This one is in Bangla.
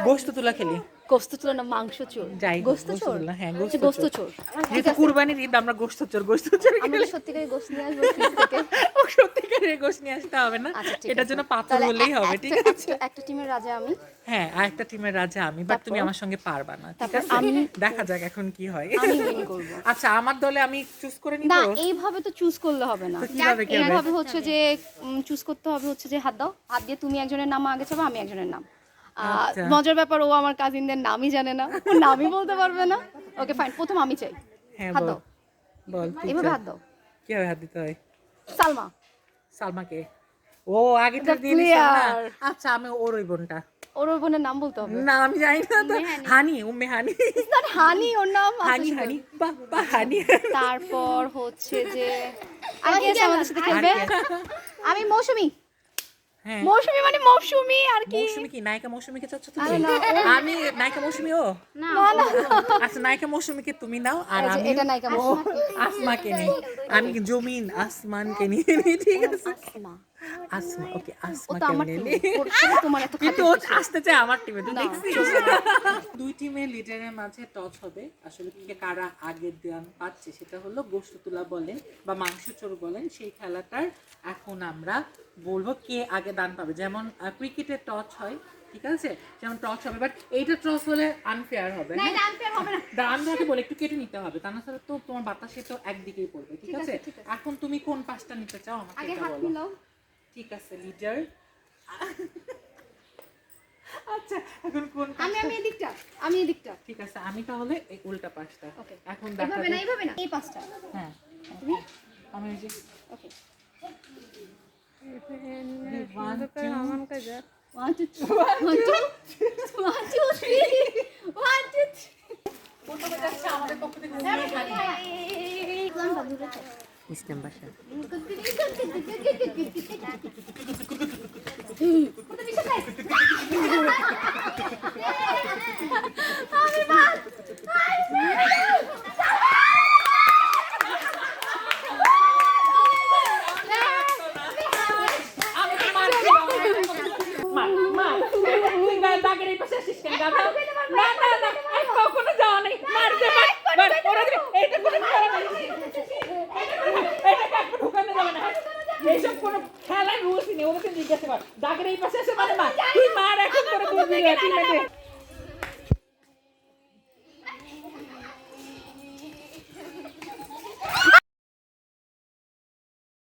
গোশত তুলা খেলি। গোস্ত চোর না মাংস চোর? যাই গোস্ত চোর। তুলা, হ্যাঁ আচ্ছা, গোস্ত চোর। যেহেতু কুরবানির ঈদ আমরা গোশত চোর আমি কি সত্যিকারের গোস্ত নিয়ে আসবো ফ্রিজ থেকে? ও সত্যিকারের গোশত নিয়ে আসতে হবে না, আচ্ছা ঠিক এটার আছে, জন্য পাথর তাহলে হলেই হবে, ঠিক আছে? একটা টিমের রাজা আমি। হ্যাঁ, আরেকটা টিমের রাজা আমি, বাট তুমি তারপর? আমার সঙ্গে পারবা না, ঠিক তারপর আছে? আমি দেখা যাক এখন কি হয়। আমি উইন করব। আচ্ছা, আমার দলে আমি চুজ করে নিব। না, এইভাবে তো চুজ করলে হবে না। তো কিভাবে কি হবে? এইভাবে হচ্ছে যে চুজ করতে হবে হচ্ছে যে হাত দাও, হাত দিয়ে তুমি একজনের নাম আগে চাবা, আমি একজনের নাম। আচ্ছা। মজার ব্যাপার, ও আমার কাজিনদের নামই জানে না, ও নামই বলতে পারবে না। ওকে ফাইন, প্রথম আমি চাই। হ্যাঁ, হাত বল দাও, বল তুই এইভাবে চল। হাত দাও। কিভাবে হাত দিতে হয়? সালমা। সালমাকে? ও আগে তো The দিয়ে নিছেন না। player. আচ্ছা, আমি ওর ওই বোনটা। ওর বোনের নাম বলতে হবে। না, আমি জানি না তো। হানি, উম্মে হানি। It's not হানি, ওর নাম হানি হানি বাবা হানি। তারপর হচ্ছে যে আর কি আছে আমাদের সাথে খেলবে? আর কে? আমি মৌসুমী। হ্যাঁ, মৌসুমী মানে মৌসুমী আর কি? মৌসুমী কি নায়িকা মৌসুমীকে চাচ্ছ তুমি? আরে না, আমি নায়িকা মৌসুমী ও? না না, আচ্ছা, নায়িকা মৌসুমীকে তুমি নাও আর এই যে আমি এটা নায়িকা ও, মৌসুমী। আসমাকে নিই। আমি জমিন আসমানকে নিয়ে নিই, ঠিক আছে? আসমা। আসমা, ওকে, ও তো আসমাকে আমার নিয়ে টিম, নিই। ওর সাথে তোমার এত কিন্তু খাতির ও কিসের? আসতে চায় আমার টিমে, তুই না, দেখছিস? চলবে না। দুই টিমের লিডারের মাঝে টস হবে, আসলে কে কারা আগে দান পাচ্ছে সেটা হলো গোশত তুলা বলেন বা মাংস চোর বলেন, সেই খেলাটার এখন আমরা বলবো কে আগে দান পাবে। যেমন ক্রিকেটে টস হয়, ঠিক আছে? যেমন টস হবে, বাট এইটা টস হলে আনফেয়ার হবে। না, এটা unfair হবে না। দানটাকে বলে একটু কেটে নিতে হবে, তা না ছাড়া তো তোমার বাতাসে তো একদিকেই পড়বে, ঠিক আছে? ঠিক আছে। এখন তুমি কোন পাশটা নিতে চাও আমাকে আগে এটা হাত বলো। মিলাও। ঠিক আছে, লিডার। আচ্ছা, এখন কোন আমি পাশটা? আমি এদিকটা, আমি এদিকটা। ঠিক আছে, আমি তাহলে এই উল্টা পাশটা। ওকে, এখন দেখা এইভাবে না, যাক। এইভাবে না, এই পাঁচটা। হ্যাঁ, তুমি আমি এই যে ওকে। 1 2 1 2 3 1 2 1 2 3 1 2 প্রথমে যাচ্ছে আমাদের পক্ষ থেকে ইসলাম বাসা। আমি তো মারছি না। মার তুই দাগের এই পাশে আসিস কেন? গাধা। না না না, আমি কখনো যাওয়া নাই। মার দে, মার ওরা দিবে। এইটা কোনো খেলা নাই, এটা কাকু ঢুকানো যাবে না। এইসব কোনো খেলার রুলস নেই, ওদেরকে জিজ্ঞাসা কর। দাগের এই পাশে এসে মানে মার, তুই মার এখন করে বুঝবি।